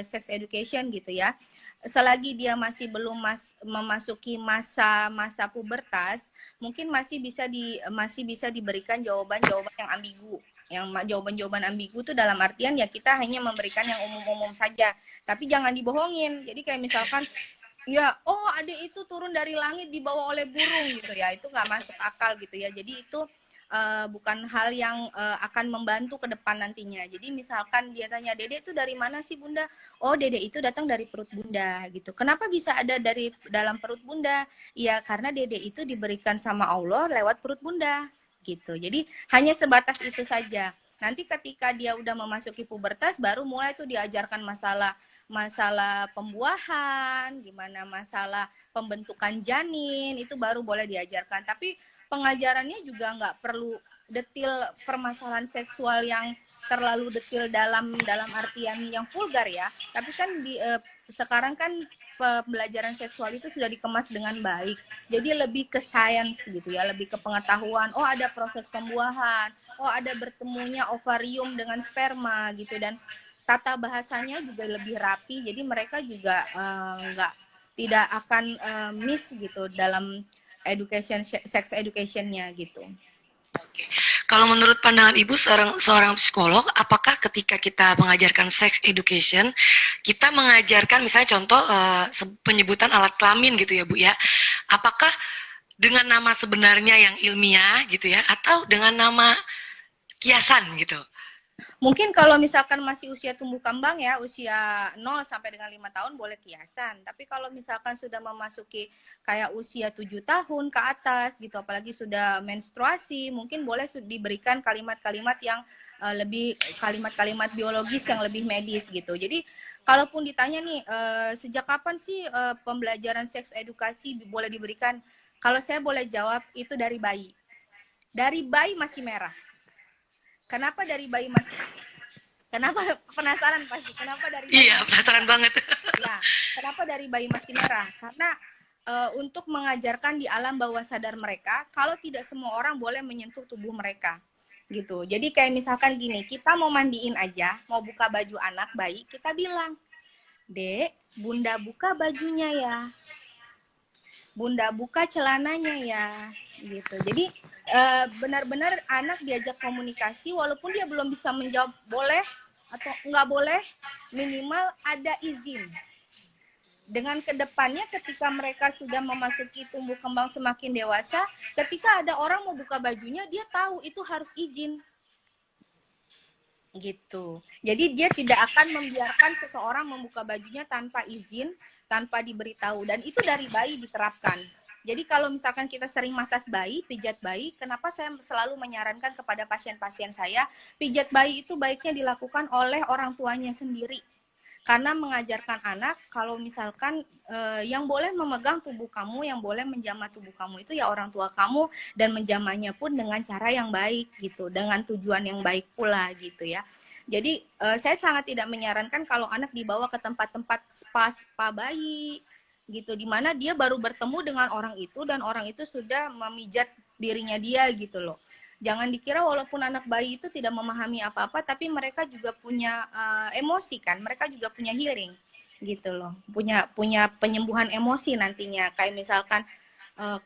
sex education gitu ya. Selagi dia masih belum memasuki masa pubertas, mungkin masih bisa diberikan jawaban-jawaban yang ambigu. Yang jawaban-jawaban ambigu itu dalam artian ya kita hanya memberikan yang umum-umum saja, tapi jangan dibohongin. Jadi kayak misalkan ya, oh adik itu turun dari langit dibawa oleh burung gitu ya, itu nggak masuk akal gitu ya. Jadi itu bukan hal yang akan membantu ke depan nantinya. Jadi misalkan dia tanya, Dede itu dari mana sih bunda? Oh Dede itu datang dari perut bunda gitu. Kenapa bisa ada dari dalam perut bunda? Ya karena Dede itu diberikan sama Allah lewat perut bunda gitu. Jadi hanya sebatas itu saja. Nanti ketika dia udah memasuki pubertas, baru mulai tuh diajarkan masalah pembuahan, gimana masalah pembentukan janin, itu baru boleh diajarkan. Tapi pengajarannya juga nggak perlu detil permasalahan seksual yang terlalu detil dalam artian yang vulgar ya. Tapi kan sekarang kan pembelajaran seksual itu sudah dikemas dengan baik. Jadi lebih ke sains gitu ya, lebih ke pengetahuan. Oh ada proses pembuahan, oh ada bertemunya ovarium dengan sperma gitu, dan tata bahasanya juga lebih rapi, jadi mereka juga tidak akan miss gitu dalam sex educationnya gitu. Oke. Kalau menurut pandangan Ibu seorang psikolog, apakah ketika kita mengajarkan sex education, kita mengajarkan misalnya contoh penyebutan alat kelamin gitu ya Bu ya, apakah dengan nama sebenarnya yang ilmiah gitu ya, atau dengan nama kiasan gitu? Mungkin kalau misalkan masih usia tumbuh kembang ya, usia 0 sampai dengan 5 tahun boleh kiasan. Tapi kalau misalkan sudah memasuki kayak usia 7 tahun ke atas gitu, apalagi sudah menstruasi, mungkin boleh diberikan kalimat-kalimat yang lebih kalimat-kalimat biologis yang lebih medis gitu. Jadi kalaupun ditanya nih, sejak kapan sih pembelajaran seks edukasi boleh diberikan? Kalau saya boleh jawab, itu dari bayi. Dari bayi masih merah. Kenapa dari bayi masih? Kenapa penasaran pasti? Kenapa dari bayi Iya, masih penasaran merah? banget. Ya, kenapa dari bayi masih merah? Karena untuk mengajarkan di alam bawah sadar mereka, kalau tidak semua orang boleh menyentuh tubuh mereka, gitu. Jadi kayak misalkan gini, kita mau mandiin aja, mau buka baju anak bayi, kita bilang, Dek, bunda buka bajunya ya, bunda buka celananya ya, gitu. Jadi benar-benar anak diajak komunikasi, walaupun dia belum bisa menjawab boleh atau nggak boleh, minimal ada izin. Dengan kedepannya ketika mereka sudah memasuki tumbuh kembang semakin dewasa, ketika ada orang mau buka bajunya, dia tahu itu harus izin. Gitu. Jadi dia tidak akan membiarkan seseorang membuka bajunya tanpa izin, tanpa diberitahu. Dan itu dari bayi diterapkan. Jadi kalau misalkan kita sering masas bayi, pijat bayi, kenapa saya selalu menyarankan kepada pasien-pasien saya, pijat bayi itu baiknya dilakukan oleh orang tuanya sendiri. Karena mengajarkan anak, kalau misalkan yang boleh memegang tubuh kamu, yang boleh menjamah tubuh kamu itu ya orang tua kamu, dan menjamahnya pun dengan cara yang baik gitu, dengan tujuan yang baik pula gitu ya. Jadi saya sangat tidak menyarankan kalau anak dibawa ke tempat-tempat spa bayi gitu, dimana dia baru bertemu dengan orang itu dan orang itu sudah memijat dirinya dia gitu loh. Jangan dikira walaupun anak bayi itu tidak memahami apa-apa, tapi mereka juga punya emosi kan, mereka juga punya hearing gitu loh, punya penyembuhan emosi nantinya. Kayak misalkan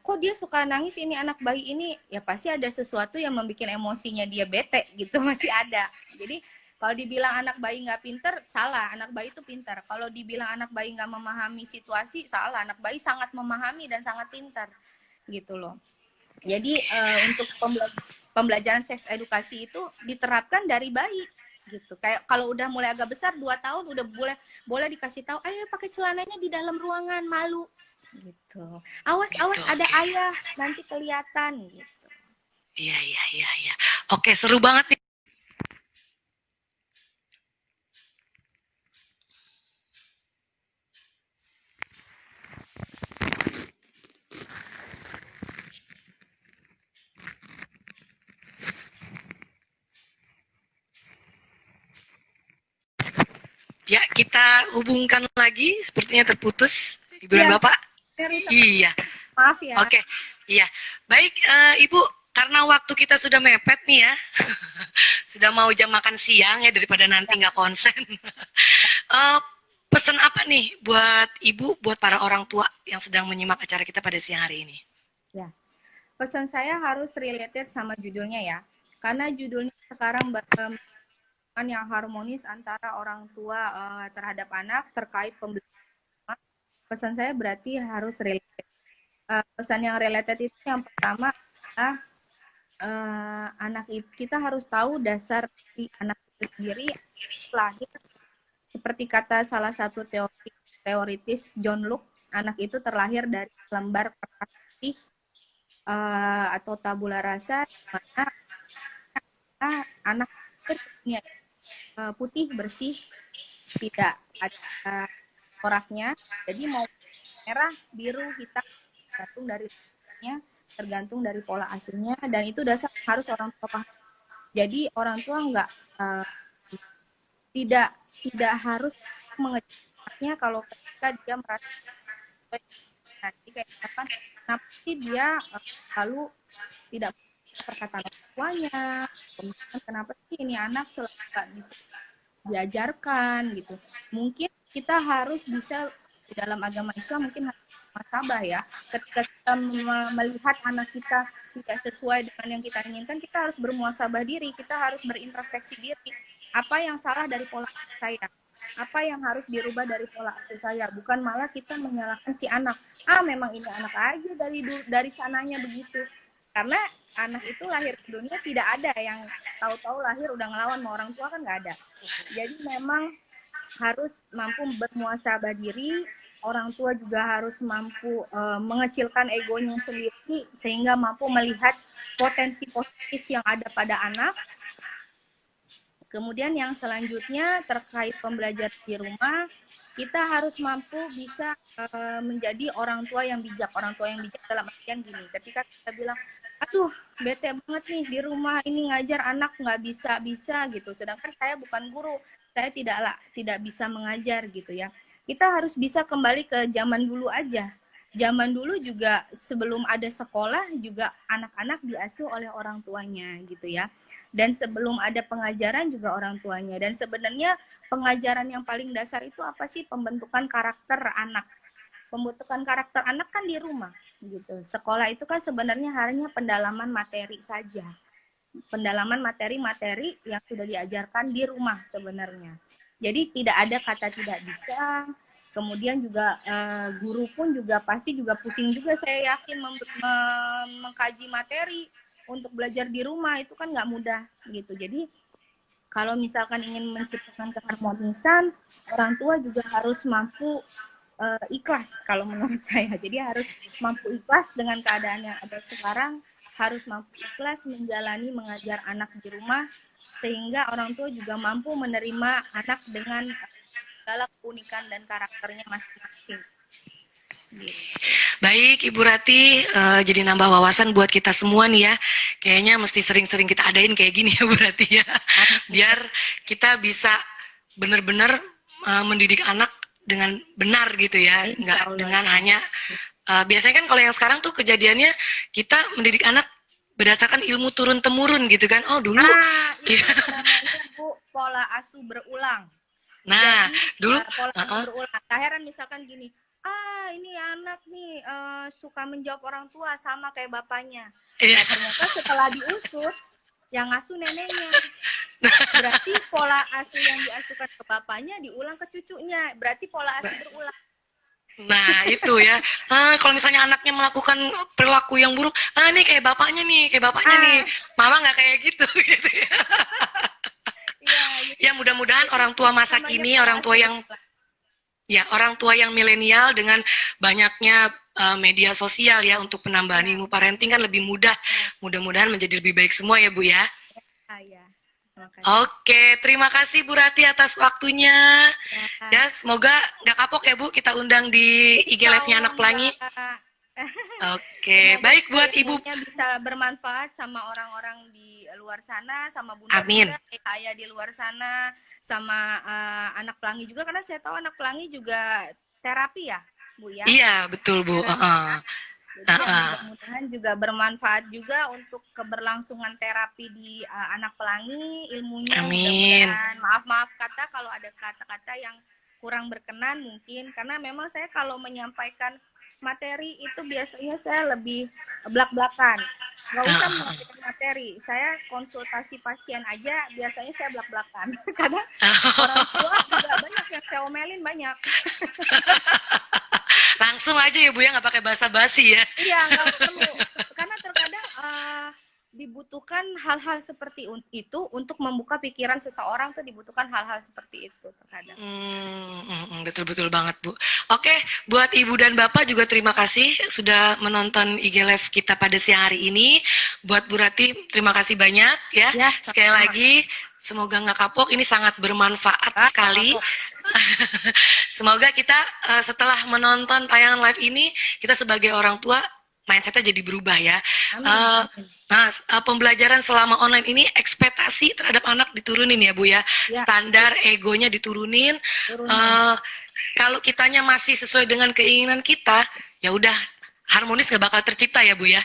kok dia suka nangis ini anak bayi ini, ya pasti ada sesuatu yang membuat emosinya dia bete gitu, masih ada. Jadi kalau dibilang anak bayi nggak pinter, salah, anak bayi itu pinter. Kalau dibilang anak bayi nggak memahami situasi, salah, anak bayi sangat memahami dan sangat pintar gitu loh. Jadi untuk pembelajaran seks edukasi itu diterapkan dari bayi gitu. Kayak kalau udah mulai agak besar 2 tahun udah boleh dikasih tahu, ayo pakai celananya di dalam ruangan, malu gitu. Awas Gitu, ada oke. ayah nanti kelihatan gitu. Iya, iya, iya, iya. Oke, seru banget nih. Ya, kita hubungkan lagi, sepertinya terputus. Ibu dan Iya, Bapak? rusak. Iya. Maaf ya. Oke, iya. Baik, Ibu, karena waktu kita sudah mepet nih ya, sudah mau jam makan siang ya daripada nanti nggak konsen. Eh, pesan apa nih buat ibu, buat para orang tua yang sedang menyimak acara kita pada siang hari ini? Ya, pesan saya harus related sama judulnya ya. Karena judulnya sekarang yang harmonis antara orang tua terhadap anak terkait pembelajaran. Pesan saya berarti harus related. Pesan yang related itu yang pertama adalah anak itu kita harus tahu dasar di anak itu sendiri lahir seperti kata salah satu teoritis John Locke, anak itu terlahir dari lembar kertas putih atau tabula rasa, di mana anak itu putih bersih, tidak ada coraknya, jadi mau merah, biru, hitam tergantung dari nya, tergantung dari pola asuhnya, dan itu dasar harus orang tua paham. Jadi orang tua nggak tidak tidak harus mengejarnya kalau ketika dia merasa nanti kayak misalkan kenapa sih dia lalu tidak perkataan orang tuanya, kemudian kenapa sih ini anak selalu nggak bisa diajarkan gitu. Mungkin kita harus bisa di dalam agama Islam mungkin harus muhasabah ya. Ketika kita melihat anak kita tidak sesuai dengan yang kita inginkan, kita harus bermuhasabah diri, kita harus berintrospeksi diri. Apa yang salah dari pola saya? Apa yang harus dirubah dari pola asuh saya? Bukan malah kita menyalahkan si anak. Memang ini anak aja dari sananya begitu. Karena anak itu lahir ke dunia tidak ada yang tahu-tahu lahir udah ngelawan sama orang tua, kan nggak ada. Jadi memang harus mampu bermuasabah diri, orang tua juga harus mampu mengecilkan egonya sendiri sehingga mampu melihat potensi positif yang ada pada anak. Kemudian yang selanjutnya terkait pembelajaran di rumah, kita harus mampu bisa menjadi orang tua yang bijak. Orang tua yang bijak dalam artian gini, ketika kita bilang, aduh bete banget nih di rumah ini ngajar anak nggak bisa gitu, sedangkan saya bukan guru, saya tidak bisa mengajar gitu ya. Kita harus bisa kembali ke zaman dulu aja. Zaman dulu juga sebelum ada sekolah juga anak-anak diasuh oleh orang tuanya gitu ya. Dan sebelum ada pengajaran juga orang tuanya. Dan sebenarnya pengajaran yang paling dasar itu apa sih? Pembentukan karakter anak. Pembentukan karakter anak kan di rumah gitu. Sekolah itu kan sebenarnya hanya pendalaman materi saja. Pendalaman materi-materi yang sudah diajarkan di rumah sebenarnya. Jadi tidak ada kata tidak bisa. Kemudian juga guru pun juga pasti juga pusing juga, saya yakin mengkaji materi untuk belajar di rumah itu kan nggak mudah gitu. Jadi kalau misalkan ingin menciptakan keharmonisan, orang tua juga harus mampu ikhlas kalau menurut saya. Jadi harus mampu ikhlas dengan keadaan yang ada sekarang, harus mampu ikhlas menjalani mengajar anak di rumah, sehingga orang tua juga mampu menerima anak dengan segala keunikan dan karakternya masing-masing. Baik, Ibu Rati, jadi nambah wawasan buat kita semua nih ya. Kayaknya mesti sering-sering kita adain kayak gini ya, Bu Rati ya. Biar kita bisa benar-benar mendidik anak dengan benar gitu ya, nggak dengan hanya biasanya kan kalau yang sekarang tuh kejadiannya kita mendidik anak berdasarkan ilmu turun temurun gitu kan. Oh dulu, itu namanya Bu pola asuh berulang. Nah, jadi dulu pola asuh berulang. Tak heran misalkan gini, ini anak nih suka menjawab orang tua sama kayak bapaknya. Nah ternyata setelah diusut yang ngasuh neneknya. Berarti pola asuh yang diasuhkan ke bapaknya diulang ke cucunya. Berarti pola asuh berulang. Nah itu ya, kalau misalnya anaknya melakukan perilaku yang buruk, nih kayak bapaknya nih, mama nggak kayak gitu, gitu ya. Ya mudah-mudahan orang tua masa kini, orang tua yang milenial dengan banyaknya media sosial ya untuk penambahan ilmu parenting kan lebih mudah. Mudah-mudahan menjadi lebih baik semua ya Bu ya. Ya. Oke, terima kasih Bu Rati atas waktunya. Ya, semoga nggak kapok ya Bu, kita undang di IG Live-nya Anak Pelangi. Oke, baik buat Ibu. Bisa bermanfaat sama orang-orang di luar sana, sama bunda-bunda, ayah di luar sana, sama Anak Pelangi juga, karena saya tahu Anak Pelangi juga terapi ya, Bu ya. Iya, betul Bu. Jadi mudah-mudahan juga bermanfaat juga untuk keberlangsungan terapi di Anak Pelangi, ilmunya. Amin. Mudah-mudahan, maaf kata kalau ada kata-kata yang kurang berkenan mungkin, karena memang saya kalau menyampaikan materi itu biasanya saya lebih belak-belakan. Nggak usah menyampaikan materi, saya konsultasi pasien aja biasanya saya belak-belakan. Karena orang tua juga banyak yang saya omelin, banyak. Langsung aja ya Bu ya, nggak pakai basa-basi ya. Iya, nggak perlu. Karena terkadang dibutuhkan hal-hal seperti itu untuk membuka pikiran seseorang, tuh dibutuhkan hal-hal seperti itu terkadang. Betul-betul banget Bu. Oke, buat Ibu dan Bapak juga terima kasih sudah menonton IG Live kita pada siang hari ini. Buat Bu Rati, terima kasih banyak ya. Ya, Sekali sama-sama. lagi, semoga nggak kapok. Ini sangat bermanfaat sekali. Kapok. Semoga kita setelah menonton tayangan live ini, kita sebagai orang tua mindsetnya jadi berubah ya. Amin. Nah, pembelajaran selama online ini ekspektasi terhadap anak diturunin ya Bu ya. Ya, Standar egonya diturunin. turunin. Kalau kitanya masih sesuai dengan keinginan kita, ya udah harmonis nggak bakal tercipta ya Bu ya.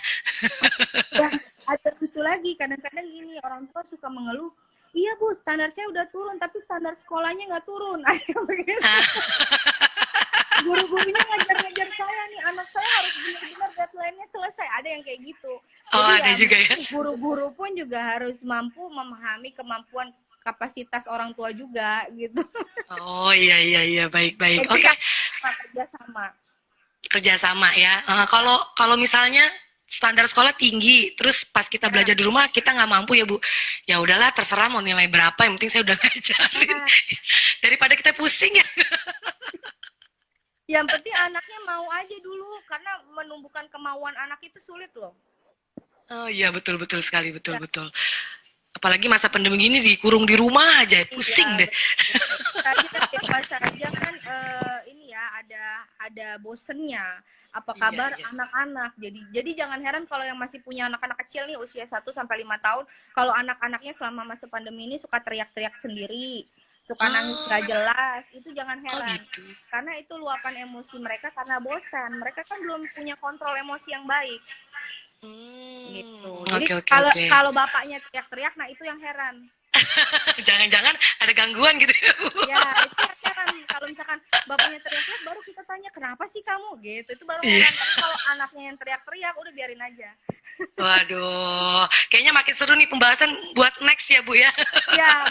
Ya, ada lucu lagi, kadang-kadang gini, orang tua suka mengeluh, iya Bu, standar saya udah turun, tapi standar sekolahnya nggak turun. Guru-gurunya ngajar-ngajar saya nih, anak saya harus benar-benar deadline-nya selesai. Ada yang kayak gitu. Oh, Jadi ada ya, juga ya. guru-guru pun juga harus mampu memahami kemampuan kapasitas orang tua juga gitu. Oh iya baik. Jadi Oke. kerjasama. Kerjasama ya. Kalau misalnya standar sekolah tinggi, terus pas kita belajar di rumah kita nggak mampu ya Bu. Ya udahlah terserah mau nilai berapa, yang penting saya udah ngajarin. Daripada kita pusing ya. Yang penting anaknya mau aja dulu, karena menumbuhkan kemauan anak itu sulit loh. Oh iya betul sekali betul. Ya, Apalagi masa pandemi gini dikurung di rumah aja, pusing iya, deh. betul. Dewasa aja kan ini ya ada bosennya. Apa kabar Iya. anak-anak? Jadi jangan heran kalau yang masih punya anak-anak kecil nih usia 1 sampai 5 tahun, kalau anak-anaknya selama masa pandemi ini suka teriak-teriak sendiri, suka nangis Oh, gak jelas, itu jangan oh heran. gitu. Karena itu luapan emosi mereka karena bosan. Mereka kan belum punya kontrol emosi yang baik gitu. Jadi kalau Oke. kalau bapaknya teriak-teriak, nah itu yang heran. Jangan-jangan ada gangguan gitu ya Bu. Ya, itu yang heran. Kalau misalkan bapaknya teriak-teriak, baru kita tanya kenapa sih kamu gitu. Itu baru Iya. heran. Tapi kalau anaknya yang teriak-teriak, udah biarin aja. Waduh, kayaknya makin seru nih pembahasan buat next ya Bu ya. Ya,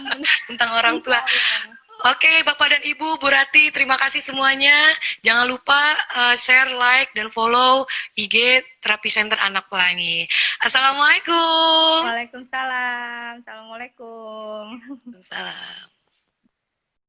Tentang orang insya tua. Allah. Oke, Bapak dan Ibu, Bu Rati, terima kasih semuanya. Jangan lupa share, like, dan follow IG Terapi Center Anak Pelangi. Assalamualaikum. Waalaikumsalam. Assalamualaikum. Salam.